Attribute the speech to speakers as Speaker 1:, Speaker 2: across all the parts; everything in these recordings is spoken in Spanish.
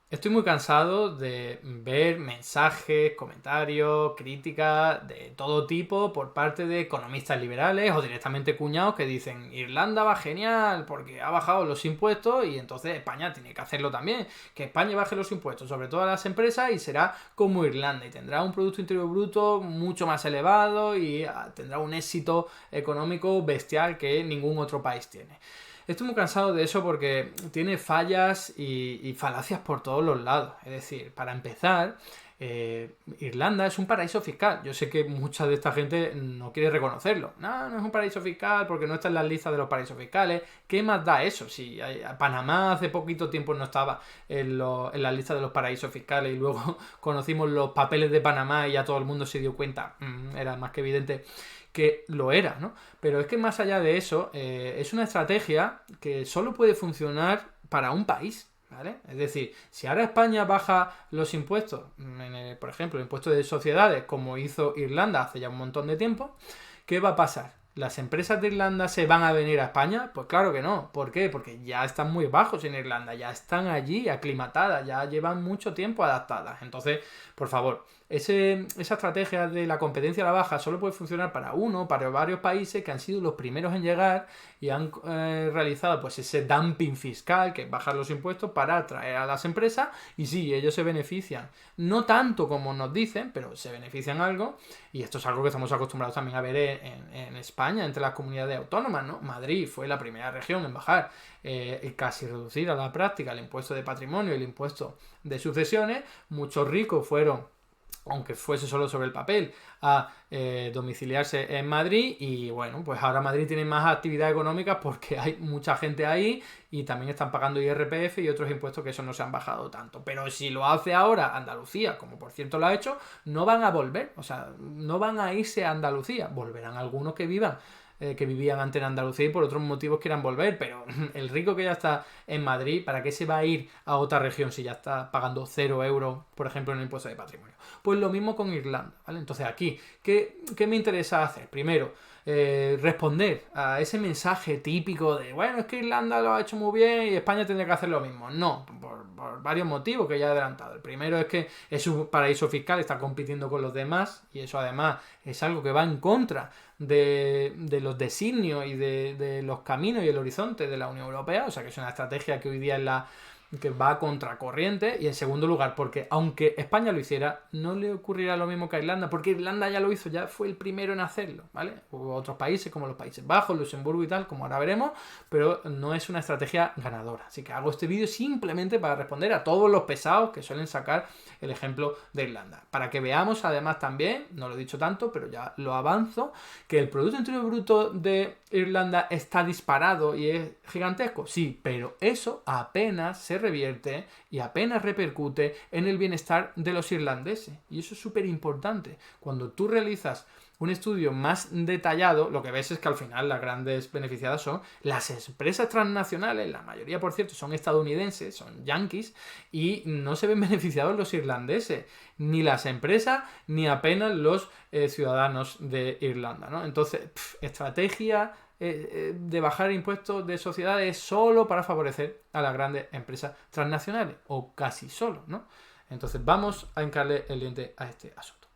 Speaker 1: Estoy muy cansado de ver mensajes, comentarios, críticas de todo tipo por parte de economistas liberales o directamente cuñados que dicen Irlanda va genial porque ha bajado los impuestos y entonces España tiene que hacerlo también. Que España baje los impuestos sobre todo a las empresas y será como Irlanda y tendrá un Producto Interior Bruto mucho más elevado y tendrá un éxito económico bestial que ningún otro país tiene. Estoy muy cansado de eso porque tiene fallas y falacias por todos los lados. Es decir, para empezar, Irlanda es un paraíso fiscal. Yo sé que mucha de esta gente no quiere reconocerlo. No, no es un paraíso fiscal porque no está en las listas de los paraísos fiscales. ¿Qué más da eso? Si Panamá hace poquito tiempo no estaba en la lista de los paraísos fiscales y luego conocimos los papeles de Panamá y ya todo el mundo se dio cuenta, era más que evidente que lo era, ¿no? Pero es que más allá de eso, es una estrategia que solo puede funcionar para un país, ¿vale? Es decir, si ahora España baja los impuestos, por ejemplo, el impuesto de sociedades, como hizo Irlanda hace ya un montón de tiempo, ¿qué va a pasar? ¿Las empresas de Irlanda se van a venir a España? Pues claro que no. ¿Por qué? Porque ya están muy bajos en Irlanda, ya están allí aclimatadas, ya llevan mucho tiempo adaptadas. Entonces, por favor, esa estrategia de la competencia a la baja solo puede funcionar para uno, para varios países que han sido los primeros en llegar y han realizado pues ese dumping fiscal, que es bajar los impuestos para atraer a las empresas y sí, ellos se benefician. No tanto como nos dicen, pero se benefician algo y esto es algo que estamos acostumbrados también a ver en España, entre las comunidades autónomas, ¿no? Madrid fue la primera región en bajar y casi reducir a la práctica el impuesto de patrimonio y el impuesto de sucesiones. Muchos ricos fueron, aunque fuese solo sobre el papel, a domiciliarse en Madrid y bueno, pues ahora Madrid tiene más actividad económica porque hay mucha gente ahí y también están pagando IRPF y otros impuestos que eso no se han bajado tanto. Pero si lo hace ahora Andalucía, como por cierto lo ha hecho, no van a volver, o sea, no van a irse a Andalucía, volverán algunos que vivían antes en Andalucía y por otros motivos quieran volver, pero el rico que ya está en Madrid, ¿para qué se va a ir a otra región si ya está pagando 0 euros, por ejemplo, en el impuesto de patrimonio? Pues lo mismo con Irlanda, ¿vale? Entonces aquí, ¿qué me interesa hacer? Primero, responder a ese mensaje típico de, bueno, es que Irlanda lo ha hecho muy bien y España tendría que hacer lo mismo. No, por varios motivos que ya he adelantado. El primero es que es un paraíso fiscal, está compitiendo con los demás y eso además es algo que va en contra de los designios y de los caminos y el horizonte de la Unión Europea, o sea que es una estrategia que hoy día es la que va a contracorriente. Y en segundo lugar, porque aunque España lo hiciera, no le ocurrirá lo mismo que a Irlanda, porque Irlanda ya lo hizo, ya fue el primero en hacerlo, ¿vale? Hubo otros países como los Países Bajos, Luxemburgo y tal, como ahora veremos, pero no es una estrategia ganadora. Así que hago este vídeo simplemente para responder a todos los pesados que suelen sacar el ejemplo de Irlanda. Para que veamos además también, no lo he dicho tanto, pero ya lo avanzo, que el Producto Interior Bruto de Irlanda está disparado y es gigantesco. Sí, pero eso apenas se revierte y apenas repercute en el bienestar de los irlandeses. Y eso es súper importante. Cuando tú realizas un estudio más detallado, lo que ves es que al final las grandes beneficiadas son las empresas transnacionales, la mayoría por cierto son estadounidenses, son yanquis, y no se ven beneficiados los irlandeses, ni las empresas, ni apenas los ciudadanos de Irlanda, ¿no? Entonces, estrategia de bajar impuestos de sociedades solo para favorecer a las grandes empresas transnacionales, o casi solo, ¿no? Entonces vamos a hincarle el diente a este asunto.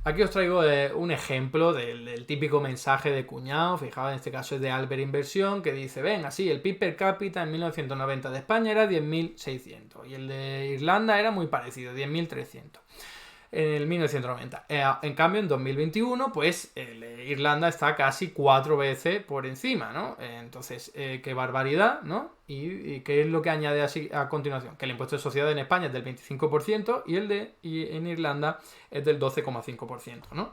Speaker 1: Aquí os traigo un ejemplo del típico mensaje de cuñado. Fijaos, en este caso es de Albert Inversión, que dice, ven, así, el PIB per cápita en 1990 de España era 10.600 y el de Irlanda era muy parecido, 10.300 en el 1990. En cambio, en 2021, pues Irlanda está casi 4 veces por encima, ¿no? Entonces, qué barbaridad, ¿no? ¿Y qué es lo que añade así a continuación? Que el impuesto de sociedad en España es del 25% y en Irlanda es del 12,5%, ¿no?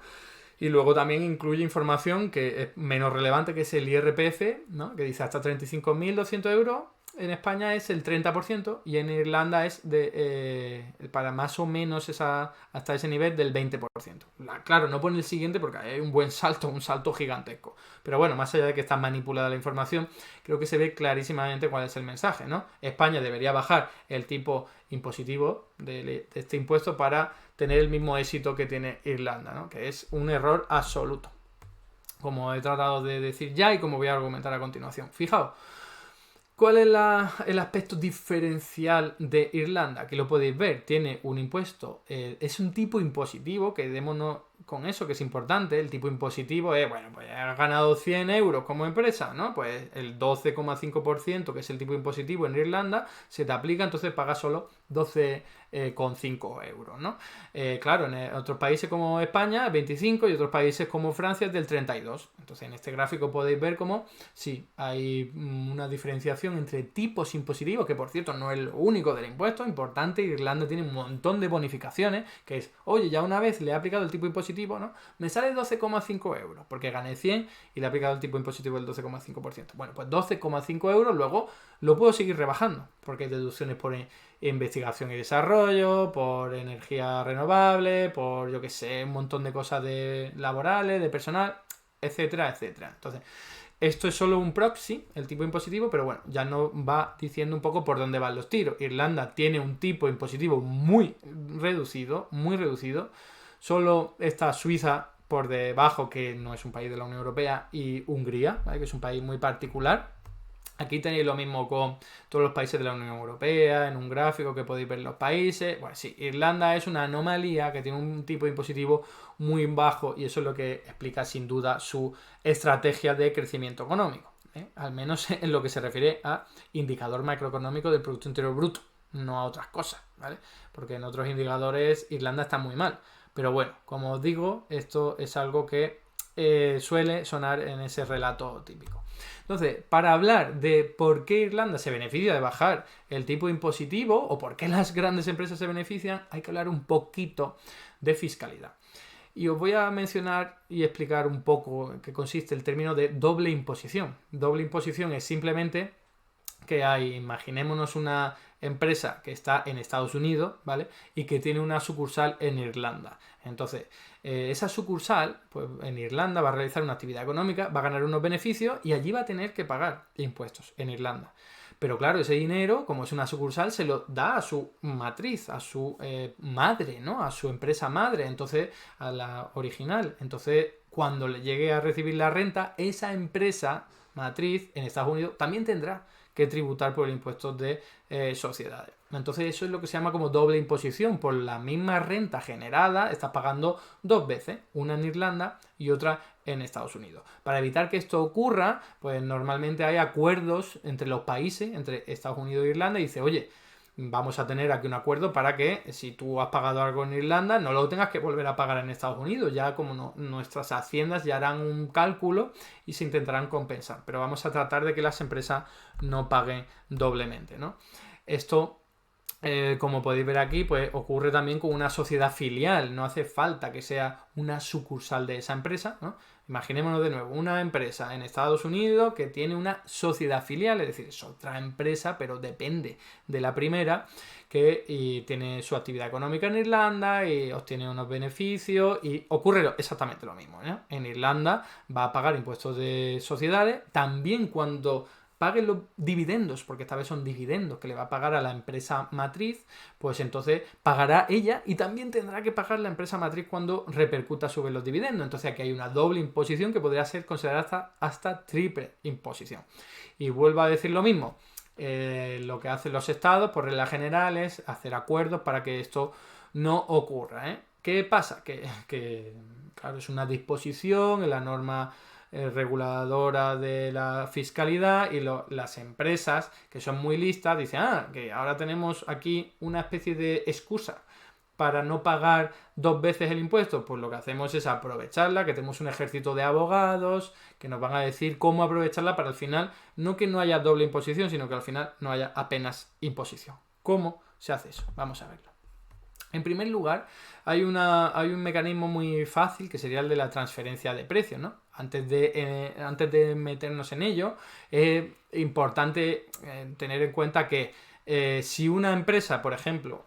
Speaker 1: Y luego también incluye información que es menos relevante, que es el IRPF, ¿no? Que dice hasta 35.200 euros. En España es el 30% y en Irlanda es para más o menos hasta ese nivel del 20%. Claro, no pone el siguiente porque hay un buen salto, un salto gigantesco. Pero bueno, más allá de que está manipulada la información, creo que se ve clarísimamente cuál es el mensaje, ¿no? España debería bajar el tipo impositivo de este impuesto para tener el mismo éxito que tiene Irlanda, ¿no? Que es un error absoluto, como he tratado de decir ya y como voy a argumentar a continuación. Fijaos, ¿Cuál es el aspecto diferencial de Irlanda? Aquí lo podéis ver, tiene un impuesto, es un tipo impositivo, quedémonos con eso, que es importante. El tipo impositivo es, bueno, pues has ganado 100 euros como empresa, ¿no? Pues el 12,5%, que es el tipo impositivo en Irlanda, se te aplica, entonces pagas solo 12,5 euros, ¿no? Claro, en otros países como España es 25 y otros países como Francia es del 32. Entonces en este gráfico podéis ver cómo sí, hay una diferenciación entre tipos impositivos, que por cierto no es lo único del impuesto, importante. Irlanda tiene un montón de bonificaciones, que es, oye, ya una vez le he aplicado el tipo impositivo, ¿no? Me sale 12,5 euros, porque gané 100 y le he aplicado el tipo impositivo del 12,5%. Bueno, pues 12,5 euros luego lo puedo seguir rebajando, porque hay deducciones por investigación y desarrollo, por energía renovable, por, yo que sé, un montón de cosas laborales, de personal, etcétera, etcétera. Entonces, esto es solo un proxy, el tipo impositivo, pero bueno, ya nos va diciendo un poco por dónde van los tiros. Irlanda tiene un tipo impositivo muy reducido, muy reducido. Solo está Suiza por debajo, que no es un país de la Unión Europea, y Hungría, ¿vale? Que es un país muy particular. Aquí tenéis lo mismo con todos los países de la Unión Europea, en un gráfico que podéis ver los países. Bueno, sí, Irlanda es una anomalía que tiene un tipo impositivo muy bajo y eso es lo que explica sin duda su estrategia de crecimiento económico, ¿eh? Al menos en lo que se refiere a indicador macroeconómico del Producto Interior Bruto, no a otras cosas, ¿vale? Porque en otros indicadores Irlanda está muy mal. Pero bueno, como os digo, esto es algo que suele sonar en ese relato típico. Entonces, para hablar de por qué Irlanda se beneficia de bajar el tipo impositivo o por qué las grandes empresas se benefician, hay que hablar un poquito de fiscalidad. Y os voy a mencionar y explicar un poco en qué consiste el término de doble imposición. Doble imposición es simplemente que imaginémonos una empresa que está en Estados Unidos, ¿vale? Y que tiene una sucursal en Irlanda. Entonces, esa sucursal, pues en Irlanda va a realizar una actividad económica, va a ganar unos beneficios y allí va a tener que pagar impuestos en Irlanda. Pero claro, ese dinero, como es una sucursal, se lo da a su matriz, a su madre, ¿no? A su empresa madre, entonces, a la original. Entonces, cuando le llegue a recibir la renta, esa empresa matriz en Estados Unidos también tendrá que tributar por el impuesto de sociedades. Entonces eso es lo que se llama como doble imposición. Por la misma renta generada estás pagando dos veces, una en Irlanda y otra en Estados Unidos. Para evitar que esto ocurra, pues normalmente hay acuerdos entre los países, entre Estados Unidos e Irlanda, y dice, oye, vamos a tener aquí un acuerdo para que si tú has pagado algo en Irlanda no lo tengas que volver a pagar en Estados Unidos. Ya como nuestras haciendas ya harán un cálculo y se intentarán compensar. Pero vamos a tratar de que las empresas no paguen doblemente, ¿no? Esto, como podéis ver aquí, pues ocurre también con una sociedad filial. No hace falta que sea una sucursal de esa empresa, ¿no? Imaginémonos de nuevo, una empresa en Estados Unidos que tiene una sociedad filial, es decir, es otra empresa, pero depende de la primera, y tiene su actividad económica en Irlanda y obtiene unos beneficios y ocurre exactamente lo mismo, ¿no? En Irlanda va a pagar impuestos de sociedades, también cuando paguen los dividendos, porque esta vez son dividendos que le va a pagar a la empresa matriz, pues entonces pagará ella y también tendrá que pagar la empresa matriz cuando repercuta sobre los dividendos. Entonces aquí hay una doble imposición que podría ser considerada hasta triple imposición. Y vuelvo a decir lo mismo. Lo que hacen los estados, por regla general, es hacer acuerdos para que esto no ocurra, ¿eh? ¿Qué pasa? Que claro, es una disposición en la norma reguladora de la fiscalidad y las empresas que son muy listas dicen, que ahora tenemos aquí una especie de excusa para no pagar dos veces el impuesto. Pues lo que hacemos es aprovecharla, que tenemos un ejército de abogados que nos van a decir cómo aprovecharla para al final, no que no haya doble imposición, sino que al final no haya apenas imposición. ¿Cómo se hace eso? Vamos a verlo. En primer lugar, hay un mecanismo muy fácil que sería el de la transferencia de precios, ¿no? Antes de meternos en ello, es importante tener en cuenta que si una empresa, por ejemplo,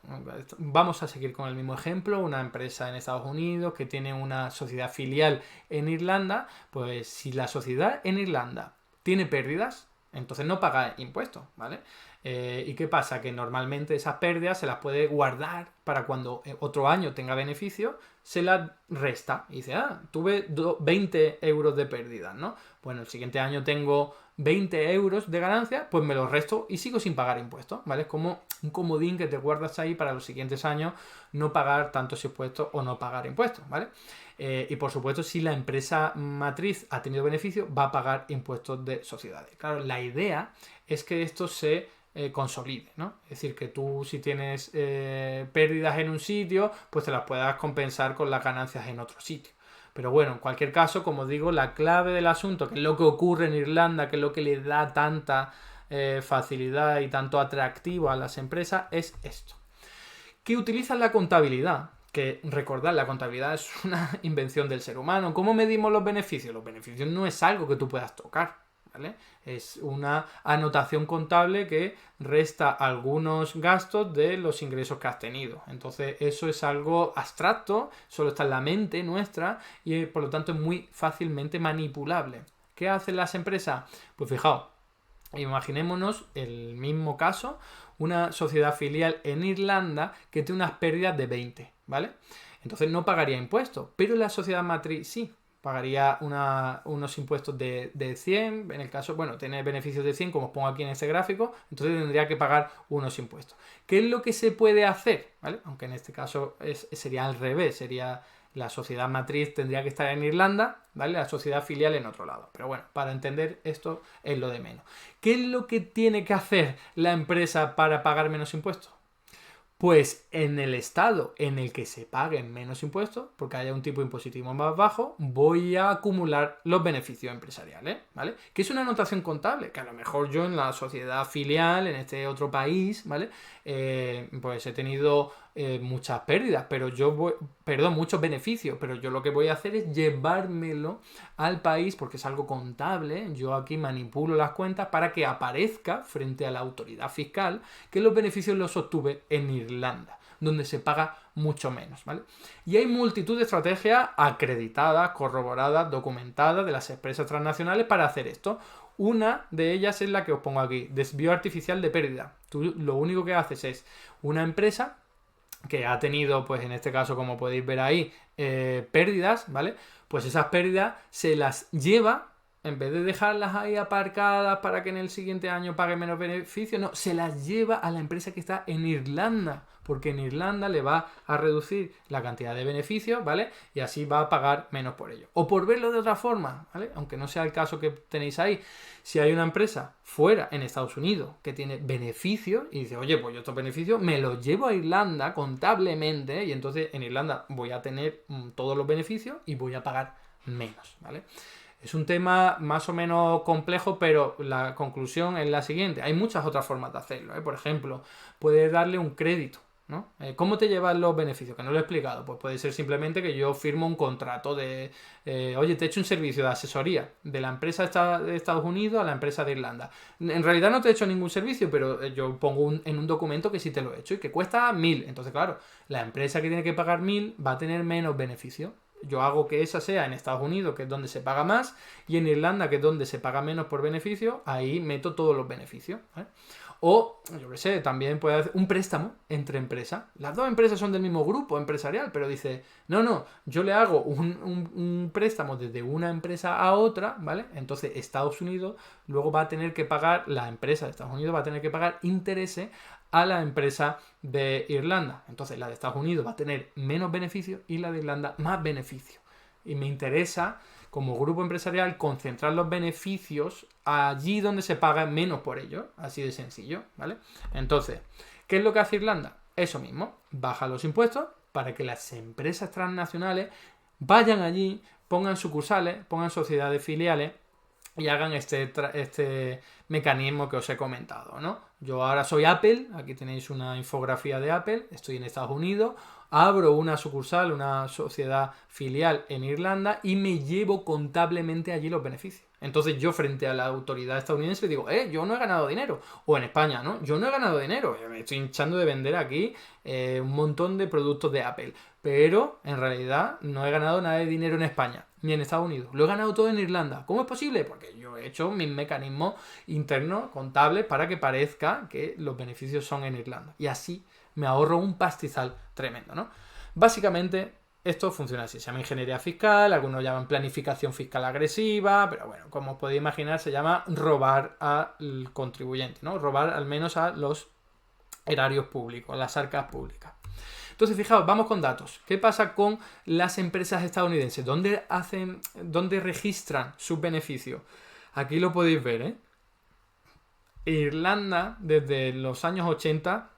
Speaker 1: vamos a seguir con el mismo ejemplo, una empresa en Estados Unidos que tiene una sociedad filial en Irlanda, pues si la sociedad en Irlanda tiene pérdidas, entonces no paga impuestos, ¿vale? ¿Y qué pasa? Que normalmente esas pérdidas se las puede guardar para cuando otro año tenga beneficio, se las resta. Y dice, tuve 20 euros de pérdidas, ¿no? Bueno, el siguiente año tengo 20 euros de ganancia, pues me los resto y sigo sin pagar impuestos, ¿vale? Es como un comodín que te guardas ahí para los siguientes años no pagar tantos impuestos o no pagar impuestos, ¿vale? Y por supuesto, si la empresa matriz ha tenido beneficio, va a pagar impuestos de sociedades. Claro, la idea es que esto se consolide, ¿no? Es decir, que tú si tienes pérdidas en un sitio, pues te las puedas compensar con las ganancias en otro sitio. Pero bueno, en cualquier caso, como digo, la clave del asunto, que es lo que ocurre en Irlanda, que es lo que le da tanta facilidad y tanto atractivo a las empresas, es esto. Que utilizan la contabilidad, que recordad, la contabilidad es una invención del ser humano. ¿Cómo medimos los beneficios? Los beneficios no es algo que tú puedas tocar, ¿vale? Es una anotación contable que resta algunos gastos de los ingresos que has tenido. Entonces eso es algo abstracto, solo está en la mente nuestra y por lo tanto es muy fácilmente manipulable. ¿Qué hacen las empresas? Pues fijaos, imaginémonos el mismo caso, una sociedad filial en Irlanda que tiene unas pérdidas de 20, ¿vale? Entonces no pagaría impuestos, pero la sociedad matriz sí. Pagaría unos impuestos de 100, en el caso, bueno, tiene beneficios de 100, como os pongo aquí en este gráfico, entonces tendría que pagar unos impuestos. ¿Qué es lo que se puede hacer? ¿Vale? Aunque en este caso sería al revés, sería la sociedad matriz tendría que estar en Irlanda, ¿vale? La sociedad filial en otro lado. Pero bueno, para entender esto es lo de menos. ¿Qué es lo que tiene que hacer la empresa para pagar menos impuestos? Pues en el estado en el que se paguen menos impuestos, porque haya un tipo impositivo más bajo, voy a acumular los beneficios empresariales, ¿vale? Que es una anotación contable, que a lo mejor yo en la sociedad filial, en este otro país, ¿vale? Pues he tenido muchas pérdidas, pero muchos beneficios, pero yo lo que voy a hacer es llevármelo al país, porque es algo contable, yo aquí manipulo las cuentas para que aparezca frente a la autoridad fiscal que los beneficios los obtuve en Irlanda, donde se paga mucho menos, ¿vale? Y hay multitud de estrategias acreditadas, corroboradas, documentadas de las empresas transnacionales para hacer esto. Una de ellas es la que os pongo aquí, desvío artificial de pérdida. Tú lo único que haces es una empresa que ha tenido, pues en este caso, como podéis ver ahí, pérdidas, ¿vale? Pues esas pérdidas se las lleva, en vez de dejarlas ahí aparcadas para que en el siguiente año pague menos beneficio, no, se las lleva a la empresa que está en Irlanda, porque en Irlanda le va a reducir la cantidad de beneficios, ¿vale? Y así va a pagar menos por ello. O por verlo de otra forma, ¿vale? Aunque no sea el caso que tenéis ahí, si hay una empresa fuera en Estados Unidos que tiene beneficios y dice, oye, pues yo estos beneficios me los llevo a Irlanda contablemente y entonces en Irlanda voy a tener todos los beneficios y voy a pagar menos, ¿vale? Es un tema más o menos complejo, pero la conclusión es la siguiente. Hay muchas otras formas de hacerlo, ¿eh? Por ejemplo, puedes darle un crédito, ¿no? ¿Cómo te llevan los beneficios? Que no lo he explicado. Pues puede ser simplemente que yo firmo un contrato de, oye, te he hecho un servicio de asesoría de la empresa de Estados Unidos a la empresa de Irlanda. En realidad no te he hecho ningún servicio, pero yo pongo en un documento que sí te lo he hecho y que cuesta 1.000. Entonces, claro, la empresa que tiene que pagar 1.000 va a tener menos beneficios. Yo hago que esa sea en Estados Unidos, que es donde se paga más, y en Irlanda, que es donde se paga menos por beneficio, ahí meto todos los beneficios, ¿vale? O, yo qué sé, también puede hacer un préstamo entre empresas. Las dos empresas son del mismo grupo empresarial, pero dice, no, yo le hago un préstamo desde una empresa a otra, ¿vale? Entonces Estados Unidos luego va a tener que pagar, la empresa de Estados Unidos va a tener que pagar intereses a la empresa de Irlanda. Entonces la de Estados Unidos va a tener menos beneficios y la de Irlanda más beneficios. Y me interesa, como grupo empresarial, concentrar los beneficios allí donde se paga menos por ellos. Así de sencillo, ¿vale? Entonces, ¿qué es lo que hace Irlanda? Eso mismo, baja los impuestos para que las empresas transnacionales vayan allí, pongan sucursales, pongan sociedades filiales y hagan este mecanismo que os he comentado, ¿no? Yo ahora soy Apple, aquí tenéis una infografía de Apple, estoy en Estados Unidos, abro una sucursal, una sociedad filial en Irlanda y me llevo contablemente allí los beneficios. Entonces yo frente a la autoridad estadounidense digo, yo no he ganado dinero. O en España, ¿no? Yo no he ganado dinero. Me estoy hinchando de vender aquí un montón de productos de Apple. Pero en realidad no he ganado nada de dinero en España, ni en Estados Unidos. Lo he ganado todo en Irlanda. ¿Cómo es posible? Porque yo he hecho mis mecanismos internos contables para que parezca que los beneficios son en Irlanda. Y así me ahorro un pastizal tremendo, ¿no? Básicamente, esto funciona así. Se llama ingeniería fiscal, algunos llaman planificación fiscal agresiva, pero bueno, como os podéis imaginar, se llama robar al contribuyente, ¿no? Robar al menos a los erarios públicos, las arcas públicas. Entonces, fijaos, vamos con datos. ¿Qué pasa con las empresas estadounidenses? ¿Dónde registran sus beneficios? Aquí lo podéis ver, ¿eh? Irlanda, desde los años 80,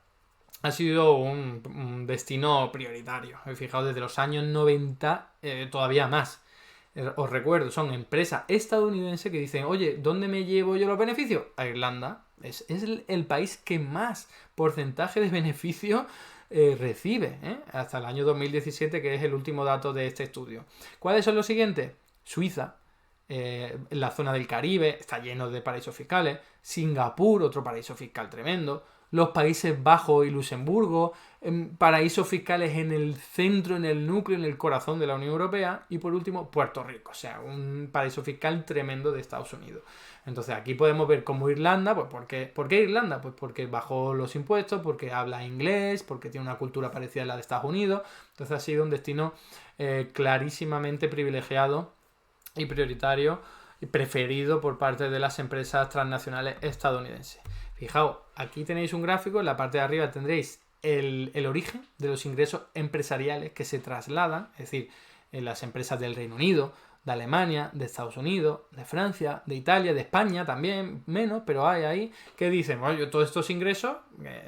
Speaker 1: ha sido un destino prioritario. Fijaos, desde los años 90 todavía más. Os recuerdo, son empresas estadounidenses que dicen, oye, ¿dónde me llevo yo los beneficios? A Irlanda. Es el país que más porcentaje de beneficio recibe, hasta el año 2017, que es el último dato de este estudio. ¿Cuáles son los siguientes? Suiza, la zona del Caribe, está lleno de paraísos fiscales. Singapur, otro paraíso fiscal tremendo. Los Países Bajos y Luxemburgo, paraísos fiscales en el centro, en el núcleo, en el corazón de la Unión Europea. Y por último, Puerto Rico, o sea, un paraíso fiscal tremendo de Estados Unidos. Entonces aquí podemos ver cómo Irlanda, pues ¿por qué Irlanda? Pues porque bajó los impuestos, porque habla inglés, porque tiene una cultura parecida a la de Estados Unidos. Entonces ha sido un destino clarísimamente privilegiado y prioritario y preferido por parte de las empresas transnacionales estadounidenses. Fijaos, aquí tenéis un gráfico, en la parte de arriba tendréis el origen de los ingresos empresariales que se trasladan, es decir, en las empresas del Reino Unido, de Alemania, de Estados Unidos, de Francia, de Italia, de España también, menos, pero hay ahí que dicen, bueno, yo todos estos ingresos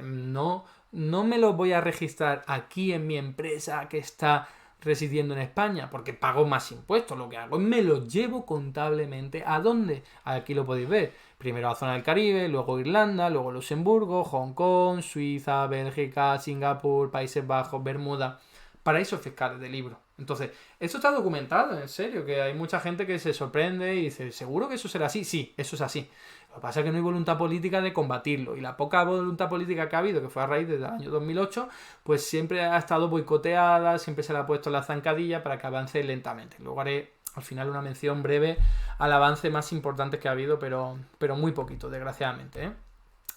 Speaker 1: no me los voy a registrar aquí en mi empresa que está residiendo en España, porque pago más impuestos. Lo que hago es me los llevo contablemente. ¿A dónde? Aquí lo podéis ver. Primero la zona del Caribe, luego Irlanda, luego Luxemburgo, Hong Kong, Suiza, Bélgica, Singapur, Países Bajos, Bermuda. Paraísos fiscales de libro. Entonces, esto está documentado, en serio, que hay mucha gente que se sorprende y dice, ¿seguro que eso será así? Sí, eso es así. Lo que pasa es que no hay voluntad política de combatirlo. Y la poca voluntad política que ha habido, que fue a raíz del año 2008, pues siempre ha estado boicoteada, siempre se le ha puesto la zancadilla para que avance lentamente. Luego haré al final una mención breve al avance más importante que ha habido, pero muy poquito, desgraciadamente, ¿eh?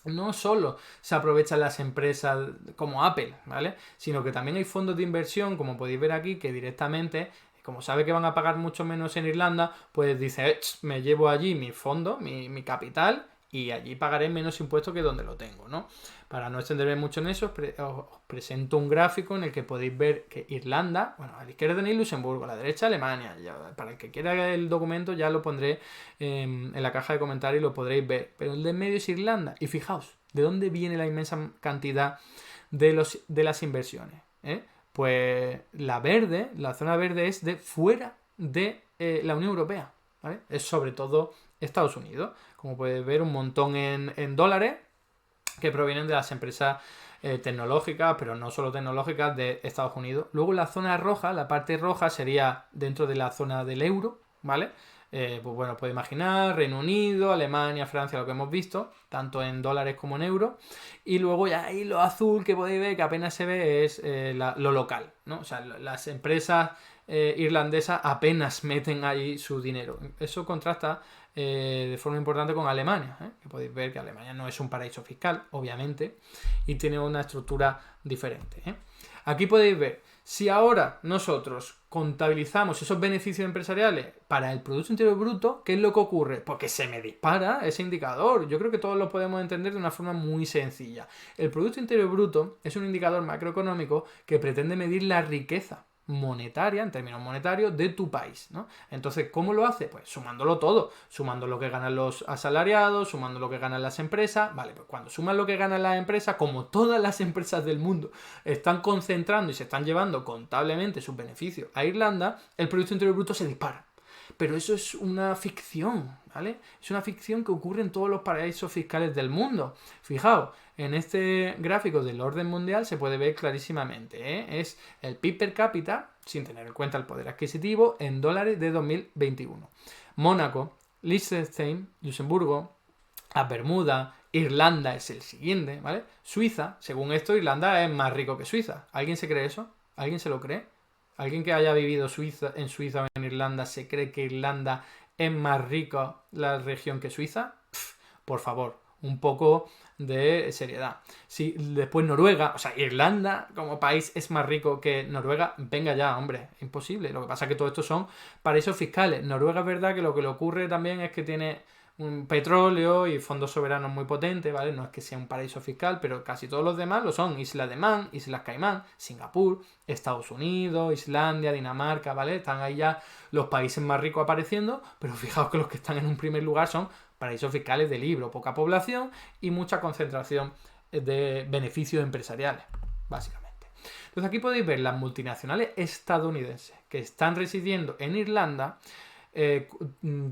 Speaker 1: No solo se aprovechan las empresas como Apple, ¿vale? Sino que también hay fondos de inversión, como podéis ver aquí, que directamente, como sabe que van a pagar mucho menos en Irlanda, pues dice, me llevo allí mi fondo, mi capital, y allí pagaré menos impuestos que donde lo tengo, ¿no? Para no extenderme mucho en eso, os presento un gráfico en el que podéis ver que Irlanda, bueno, a la izquierda tenéis Luxemburgo, a la derecha Alemania. Para el que quiera el documento ya lo pondré en la caja de comentarios y lo podréis ver. Pero el de en medio es Irlanda. Y fijaos, ¿de dónde viene la inmensa cantidad de las inversiones? Pues la zona verde es de fuera de la Unión Europea, ¿vale? Es sobre todo Estados Unidos. Como podéis ver, un montón en dólares que provienen de las empresas tecnológicas, pero no solo tecnológicas, de Estados Unidos. Luego la zona roja, la parte roja sería dentro de la zona del euro, ¿vale? Pues bueno, podéis imaginar Reino Unido, Alemania, Francia, lo que hemos visto, tanto en dólares como en euros. Y luego ya ahí lo azul que podéis ver, que apenas se ve, es lo local, ¿no? O sea, las empresas irlandesas apenas meten ahí su dinero. Eso contrasta de forma importante con Alemania, que podéis ver que Alemania no es un paraíso fiscal, obviamente, y tiene una estructura diferente. Aquí podéis ver, si ahora nosotros contabilizamos esos beneficios empresariales para el Producto Interior Bruto, ¿qué es lo que ocurre? Porque se me dispara ese indicador. Yo creo que todos lo podemos entender de una forma muy sencilla. El Producto Interior Bruto es un indicador macroeconómico que pretende medir la riqueza monetaria, en términos monetarios, de tu país, ¿no? Entonces, ¿cómo lo hace? Pues sumándolo todo, sumando lo que ganan los asalariados, sumando lo que ganan las empresas, vale, pues cuando suman lo que ganan las empresas, como todas las empresas del mundo están concentrando y se están llevando contablemente sus beneficios a Irlanda, el Producto Interior Bruto se dispara. Pero eso es una ficción, ¿vale? Es una ficción que ocurre en todos los paraísos fiscales del mundo. Fijaos, en este gráfico del orden mundial se puede ver clarísimamente, es el PIB per cápita, sin tener en cuenta el poder adquisitivo, en dólares de 2021. Mónaco Liechtenstein, Luxemburgo, las Bermudas, Irlanda es el siguiente, ¿vale? Suiza, según esto, Irlanda es más rico que Suiza. ¿Alguien se cree eso? ¿Alguien se lo cree? ¿Alguien que haya vivido en Suiza o en Irlanda se cree que Irlanda es más rica la región que Suiza? Por favor, un poco de seriedad. Si después Noruega, o sea, Irlanda como país es más rico que Noruega, venga ya, hombre, imposible. Lo que pasa es que todo esto son paraísos fiscales. Noruega es verdad que lo que le ocurre también es que tiene un petróleo y fondos soberanos muy potentes, ¿vale? No es que sea un paraíso fiscal, pero casi todos los demás lo son. Isla de Man, Islas Caimán, Singapur, Estados Unidos, Islandia, Dinamarca, ¿vale? Están ahí ya los países más ricos apareciendo, pero fijaos que los que están en un primer lugar son paraísos fiscales de libro, poca población y mucha concentración de beneficios empresariales, básicamente. Entonces aquí podéis ver las multinacionales estadounidenses que están residiendo en Irlanda,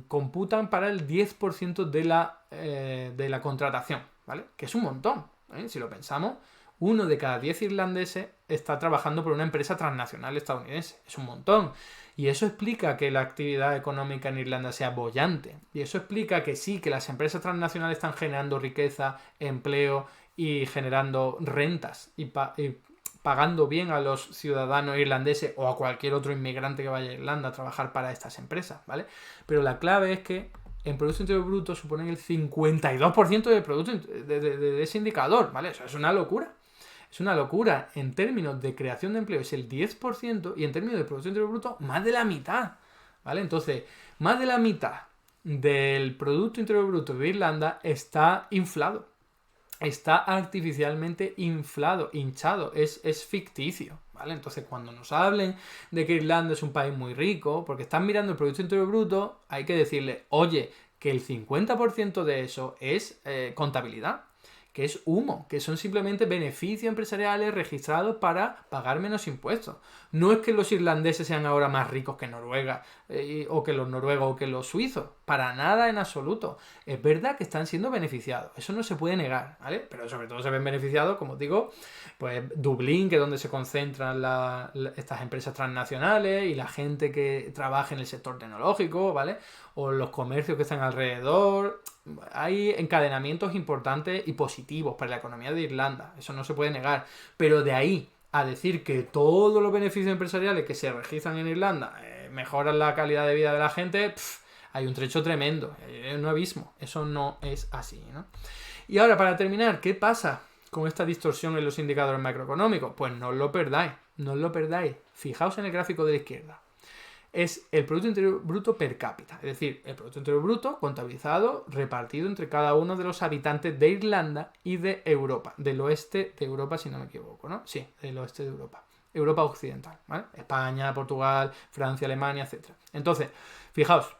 Speaker 1: computan para el 10% de la contratación, ¿vale? Que es un montón, ¿eh? Si lo pensamos, 1 de cada 10 irlandeses está trabajando por una empresa transnacional estadounidense. Es un montón. Y eso explica que la actividad económica en Irlanda sea boyante. Y eso explica que sí, que las empresas transnacionales están generando riqueza, empleo y generando rentas y pagando bien a los ciudadanos irlandeses o a cualquier otro inmigrante que vaya a Irlanda a trabajar para estas empresas, ¿vale? Pero la clave es que en Producto Interior Bruto suponen el 52% del producto de ese indicador, ¿vale? Eso es una locura. Es una locura. En términos de creación de empleo es el 10% y en términos de Producto Interior Bruto más de la mitad, ¿vale? Entonces, más de la mitad del Producto Interior Bruto de Irlanda está inflado. Está artificialmente inflado, hinchado, es ficticio, ¿vale? Entonces, cuando nos hablen de que Irlanda es un país muy rico, porque están mirando el Producto Interior Bruto, hay que decirle, oye, que el 50% de eso es contabilidad, que es humo, que son simplemente beneficios empresariales registrados para pagar menos impuestos. No es que los irlandeses sean ahora más ricos que Noruega, o que los noruegos o que los suizos, para nada en absoluto. Es verdad que están siendo beneficiados, eso no se puede negar, ¿vale? Pero sobre todo se ven beneficiados, como os digo, pues Dublín, que es donde se concentran estas empresas transnacionales y la gente que trabaja en el sector tecnológico, ¿vale? O los comercios que están alrededor. Hay encadenamientos importantes y positivos para la economía de Irlanda, eso no se puede negar, pero de ahí a decir que todos los beneficios empresariales que se registran en Irlanda mejoran la calidad de vida de la gente, hay un trecho tremendo, hay un abismo, eso no es así, ¿no? Y ahora, para terminar, ¿qué pasa con esta distorsión en los indicadores macroeconómicos? Pues no os lo perdáis, no os lo perdáis. Fijaos en el gráfico de la izquierda. Es el Producto Interior Bruto per cápita, es decir, el Producto Interior Bruto contabilizado, repartido entre cada uno de los habitantes de Irlanda y de Europa, del oeste de Europa, si no me equivoco, ¿no? Sí, del oeste de Europa, Europa occidental, ¿vale? España, Portugal, Francia, Alemania, etc. Entonces, fijaos,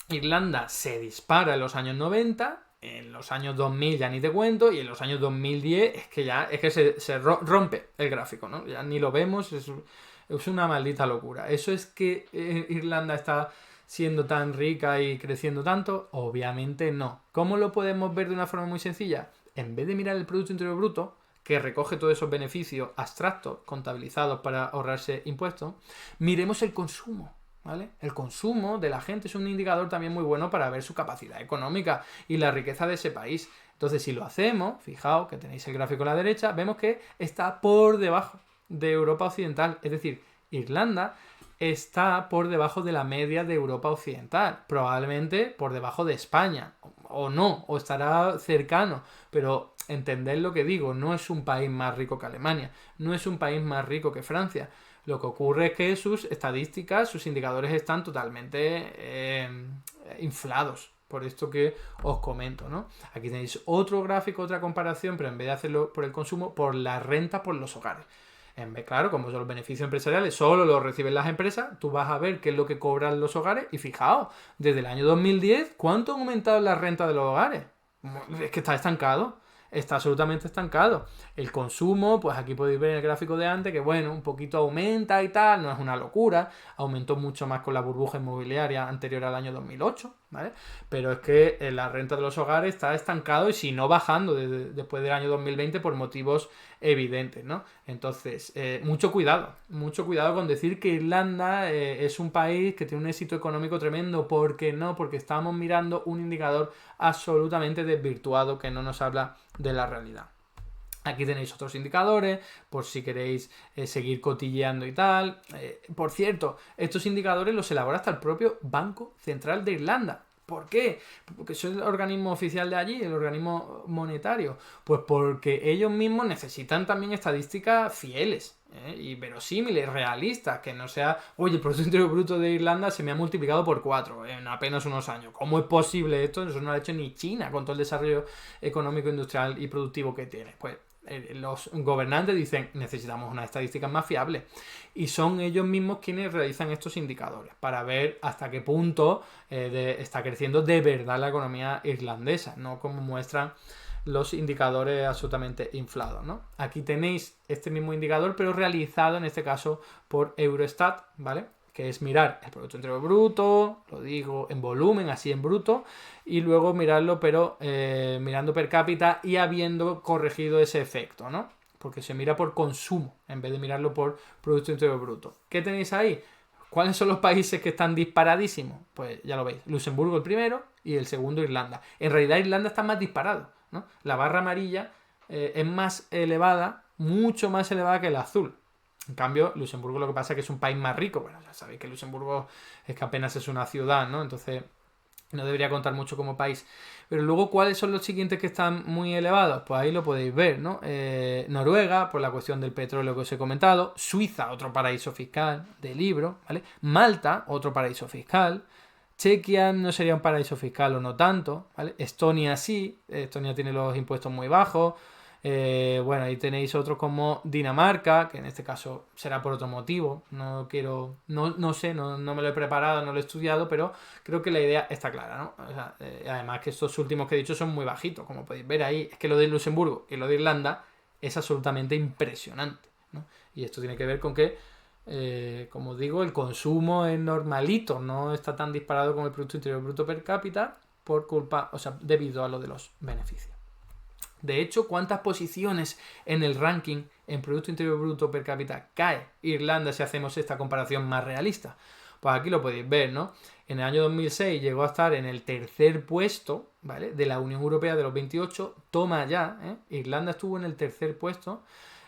Speaker 1: Irlanda se dispara en los años 90, en los años 2000 ya ni te cuento, y en los años 2010 es que se rompe el gráfico, ¿no? Ya ni lo vemos, es una maldita locura. ¿Eso es que Irlanda está siendo tan rica y creciendo tanto? Obviamente no. ¿Cómo lo podemos ver de una forma muy sencilla? En vez de mirar el Producto Interior Bruto, que recoge todos esos beneficios abstractos, contabilizados para ahorrarse impuestos, miremos el consumo, ¿vale? El consumo de la gente es un indicador también muy bueno para ver su capacidad económica y la riqueza de ese país. Entonces, si lo hacemos, fijaos que tenéis el gráfico a la derecha, vemos que está por debajo de Europa Occidental, es decir, Irlanda está por debajo de la media de Europa Occidental, probablemente por debajo de España, o no, o estará cercano, pero entended lo que digo, no es un país más rico que Alemania, no es un país más rico que Francia. Lo que ocurre es que sus estadísticas, sus indicadores están totalmente inflados. Por esto que os comento, ¿no? Aquí tenéis otro gráfico, otra comparación, pero en vez de hacerlo por el consumo, por la renta por los hogares. En vez, claro, como son los beneficios empresariales, solo los reciben las empresas, tú vas a ver qué es lo que cobran los hogares y fijaos, desde el año 2010, ¿cuánto han aumentado la renta de los hogares? Es que está estancado, está absolutamente estancado. El consumo, pues aquí podéis ver en el gráfico de antes que, bueno, un poquito aumenta y tal, no es una locura, aumentó mucho más con la burbuja inmobiliaria anterior al año 2008, ¿vale? Pero es que la renta de los hogares está estancado y si no bajando después del año 2020 por motivos evidentes, ¿no? Entonces, mucho cuidado con decir que Irlanda es un país que tiene un éxito económico tremendo. ¿Por qué no? Porque estamos mirando un indicador absolutamente desvirtuado que no nos habla de la realidad. Aquí tenéis otros indicadores, por si queréis seguir cotilleando y tal. Por cierto, estos indicadores los elabora hasta el propio Banco Central de Irlanda. ¿Por qué? Porque es el organismo oficial de allí, el organismo monetario. Pues porque ellos mismos necesitan también estadísticas fieles, y verosímiles, realistas, que no sea, oye, el Producto Interior Bruto de Irlanda se me ha multiplicado por 4 en apenas unos años. ¿Cómo es posible esto? Eso no lo ha hecho ni China con todo el desarrollo económico, industrial y productivo que tiene. Pues los gobernantes dicen, necesitamos unas estadísticas más fiables, y son ellos mismos quienes realizan estos indicadores para ver hasta qué punto está creciendo de verdad la economía irlandesa, no como muestran los indicadores absolutamente inflados, ¿no? Aquí tenéis este mismo indicador, pero realizado en este caso por Eurostat, ¿vale? Que es mirar el Producto Interior Bruto, lo digo en volumen, así en bruto, y luego mirarlo, pero mirando per cápita y habiendo corregido ese efecto, ¿no? Porque se mira por consumo en vez de mirarlo por Producto Interior Bruto. ¿Qué tenéis ahí? ¿Cuáles son los países que están disparadísimos? Pues ya lo veis, Luxemburgo el primero y el segundo Irlanda. En realidad Irlanda está más disparado, ¿no? La barra amarilla es más elevada, mucho más elevada que el azul. En cambio, Luxemburgo lo que pasa es que es un país más rico. Bueno, ya sabéis que Luxemburgo es que apenas es una ciudad, ¿no? Entonces no debería contar mucho como país. Pero luego, ¿cuáles son los siguientes que están muy elevados? Pues ahí lo podéis ver, ¿no? Noruega, por la cuestión del petróleo que os he comentado. Suiza, otro paraíso fiscal de libro, ¿vale? Malta, otro paraíso fiscal. Chequia no sería un paraíso fiscal o no tanto, ¿vale? Estonia sí, Estonia tiene los impuestos muy bajos. Bueno, ahí tenéis otros como Dinamarca, que en este caso será por otro motivo. No quiero, no sé, no me lo he preparado, no lo he estudiado, pero creo que la idea está clara, ¿no? O sea, además que estos últimos que he dicho son muy bajitos, como podéis ver ahí. Es que lo de Luxemburgo y lo de Irlanda es absolutamente impresionante, ¿no? Y esto tiene que ver con que, como digo, el consumo es normalito, no está tan disparado como el Producto Interior Bruto per cápita por culpa, o sea, debido a lo de los beneficios. De hecho, ¿cuántas posiciones en el ranking en Producto Interior Bruto per cápita cae Irlanda si hacemos esta comparación más realista? Pues aquí lo podéis ver, ¿no? En el año 2006 llegó a estar en el tercer puesto, ¿vale? De la Unión Europea de los 28. Toma ya, ¿eh? Irlanda estuvo en el tercer puesto.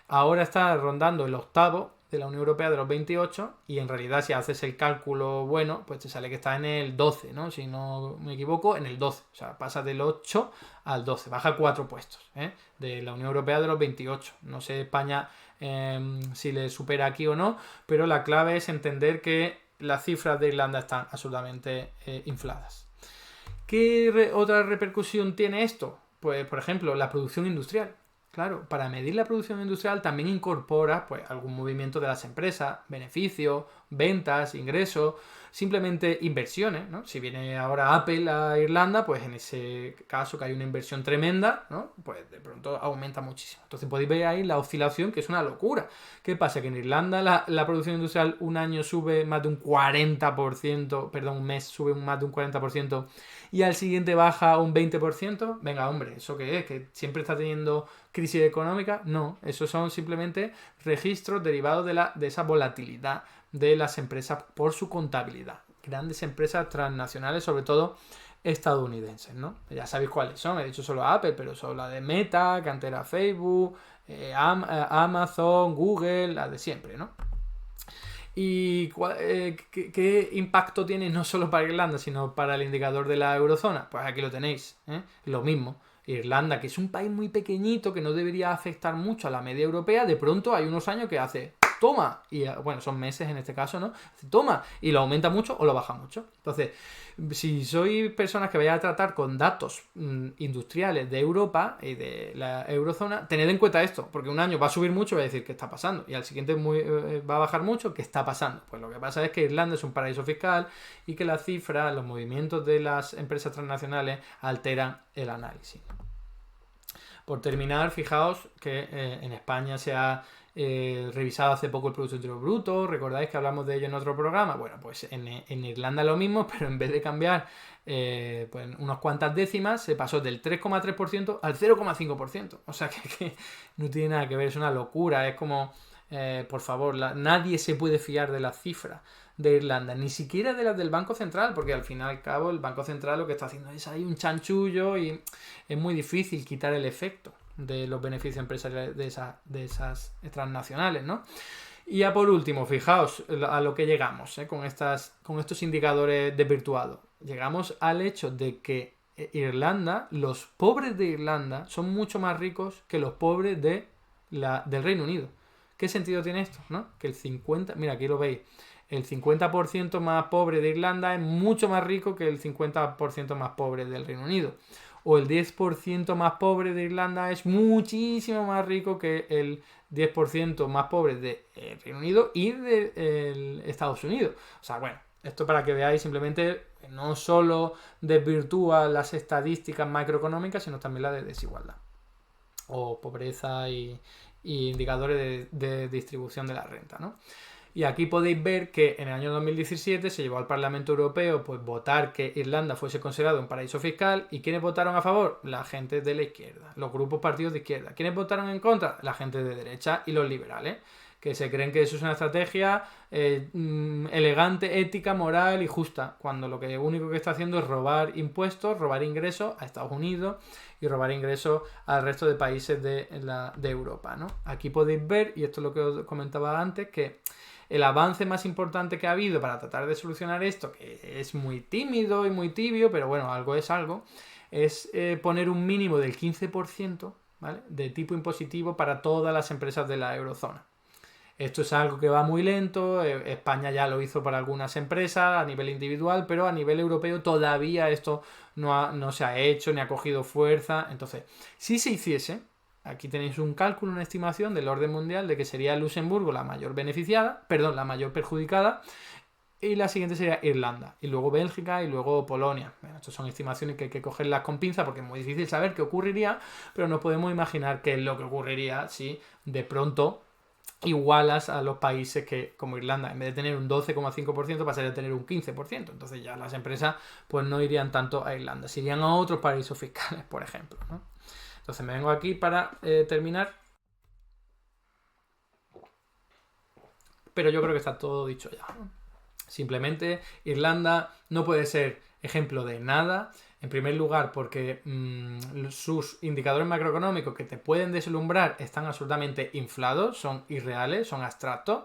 Speaker 1: Ahora está rondando el octavo de la Unión Europea de los 28 y en realidad si haces el cálculo bueno, pues te sale que está en el 12, ¿no? Si no me equivoco, en el 12. O sea, pasa del 8 al 12, baja 4 puestos, de la Unión Europea de los 28. No sé España si le supera aquí o no, pero la clave es entender que las cifras de Irlanda están absolutamente infladas. ¿Qué otra repercusión tiene esto? Pues, por ejemplo, la producción industrial. Claro, para medir la producción industrial también incorpora pues, algún movimiento de las empresas, beneficios, ventas, ingresos, simplemente inversiones, ¿no? Si viene ahora Apple a Irlanda, pues en ese caso que hay una inversión tremenda, ¿no? Pues de pronto aumenta muchísimo. Entonces podéis ver ahí la oscilación, que es una locura. ¿Qué pasa? Que en Irlanda la producción industrial un año sube más de un 40%, perdón, un mes sube más de un 40%, y al siguiente baja un 20%. Venga, hombre, ¿eso qué es? ¿Que siempre está teniendo crisis económica? No, esos son simplemente registros derivados de esa volatilidad de las empresas por su contabilidad. Grandes empresas transnacionales, sobre todo estadounidenses, ¿no? Ya sabéis cuáles son, he dicho solo Apple, pero son la de Meta, que antes era Facebook, Amazon, Google, la de siempre, ¿no? ¿Y qué impacto tiene no solo para Irlanda, sino para el indicador de la eurozona? Pues aquí lo tenéis, lo mismo. Irlanda, que es un país muy pequeñito, que no debería afectar mucho a la media europea, de pronto hay unos años que hace toma, y bueno, son meses en este caso, ¿no? Toma, y lo aumenta mucho o lo baja mucho. Entonces, si sois personas que vayáis a tratar con datos industriales de Europa y de la eurozona, tened en cuenta esto, porque un año va a subir mucho y va a decir qué está pasando, y al siguiente va a bajar mucho, ¿qué está pasando? Pues lo que pasa es que Irlanda es un paraíso fiscal y que las cifras, los movimientos de las empresas transnacionales alteran el análisis. Por terminar, fijaos que en España se ha revisado hace poco el Producto Interior Bruto, ¿recordáis que hablamos de ello en otro programa? Bueno, pues en Irlanda lo mismo, pero en vez de cambiar pues unas cuantas décimas, se pasó del 3,3% al 0,5%. O sea que no tiene nada que ver, es una locura, es como, por favor, nadie se puede fiar de las cifras de Irlanda, ni siquiera de las del Banco Central, porque al fin y al cabo el Banco Central lo que está haciendo es ahí un chanchullo y es muy difícil quitar el efecto de los beneficios empresariales de esas transnacionales, ¿no? Y ya por último, fijaos a lo que llegamos con estos indicadores desvirtuados. Llegamos al hecho de que Irlanda, los pobres de Irlanda son mucho más ricos que los pobres del Reino Unido. ¿Qué sentido tiene esto? ¿No? Que el 50%, mira, aquí lo veis, el 50% más pobre de Irlanda es mucho más rico que el 50% más pobre del Reino Unido. O el 10% más pobre de Irlanda es muchísimo más rico que el 10% más pobre del Reino Unido y de Estados Unidos. O sea, bueno, esto para que veáis simplemente no solo desvirtúa las estadísticas macroeconómicas, sino también la de desigualdad o pobreza y indicadores de distribución de la renta, ¿no? Y aquí podéis ver que en el año 2017 se llevó al Parlamento Europeo pues votar que Irlanda fuese considerado un paraíso fiscal. ¿Y quiénes votaron a favor? La gente de la izquierda, los grupos partidos de izquierda. ¿Quiénes votaron en contra? La gente de derecha y los liberales, que se creen que eso es una estrategia elegante, ética, moral y justa, cuando lo único que está haciendo es robar impuestos, robar ingresos a Estados Unidos y robar ingresos al resto de países de Europa, ¿no? Aquí podéis ver, y esto es lo que os comentaba antes, que el avance más importante que ha habido para tratar de solucionar esto, que es muy tímido y muy tibio, pero bueno, algo es algo, es poner un mínimo del 15%, ¿vale?, de tipo impositivo para todas las empresas de la eurozona. Esto es algo que va muy lento, España ya lo hizo para algunas empresas a nivel individual, pero a nivel europeo todavía esto no se ha hecho ni ha cogido fuerza. Entonces, si se hiciese, aquí tenéis un cálculo, una estimación del orden mundial de que sería Luxemburgo la mayor la mayor perjudicada, y la siguiente sería Irlanda, y luego Bélgica, y luego Polonia. Bueno, estas son estimaciones que hay que cogerlas con pinza porque es muy difícil saber qué ocurriría, pero nos podemos imaginar qué es lo que ocurriría si de pronto igualas a los países que, como Irlanda, en vez de tener un 12,5% pasaría a tener un 15%. Entonces ya las empresas pues no irían tanto a Irlanda, se irían a otros paraísos fiscales, por ejemplo, ¿no? Entonces me vengo aquí para terminar. Pero yo creo que está todo dicho ya, ¿no? Simplemente Irlanda no puede ser ejemplo de nada. En primer lugar, porque sus indicadores macroeconómicos que te pueden deslumbrar están absolutamente inflados, son irreales, son abstractos.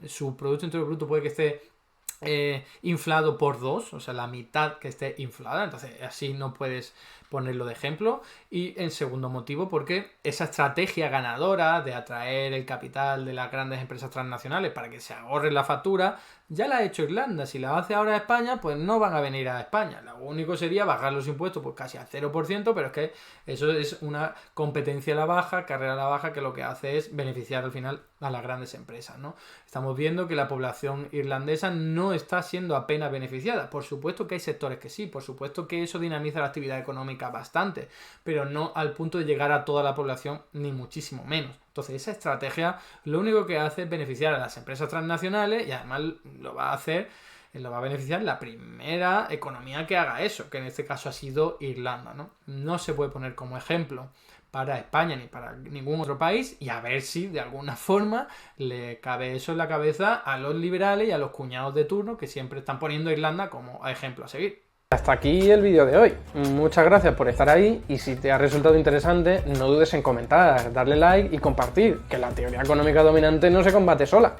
Speaker 1: Su Producto Interior Bruto puede que esté inflado por 2, o sea, la mitad que esté inflada, entonces así no puedes ponerlo de ejemplo. Y en segundo motivo, porque esa estrategia ganadora de atraer el capital de las grandes empresas transnacionales para que se ahorren la factura, ya la ha hecho Irlanda. Si la hace ahora España, pues no van a venir a España. Lo único sería bajar los impuestos pues casi al 0%, pero es que eso es una competencia a la baja, carrera a la baja, que lo que hace es beneficiar al final a las grandes empresas, ¿no? Estamos viendo que la población irlandesa no está siendo apenas beneficiada. Por supuesto que hay sectores que sí, por supuesto que eso dinamiza la actividad económica bastante, pero no al punto de llegar a toda la población, ni muchísimo menos. Entonces esa estrategia lo único que hace es beneficiar a las empresas transnacionales, y además lo va a beneficiar la primera economía que haga eso, que en este caso ha sido Irlanda, ¿no? No se puede poner como ejemplo para España ni para ningún otro país, y a ver si de alguna forma le cabe eso en la cabeza a los liberales y a los cuñados de turno que siempre están poniendo a Irlanda como ejemplo a seguir.
Speaker 2: Hasta aquí el vídeo de hoy. Muchas gracias por estar ahí, y si te ha resultado interesante, no dudes en comentar, darle like y compartir, que la teoría económica dominante no se combate sola.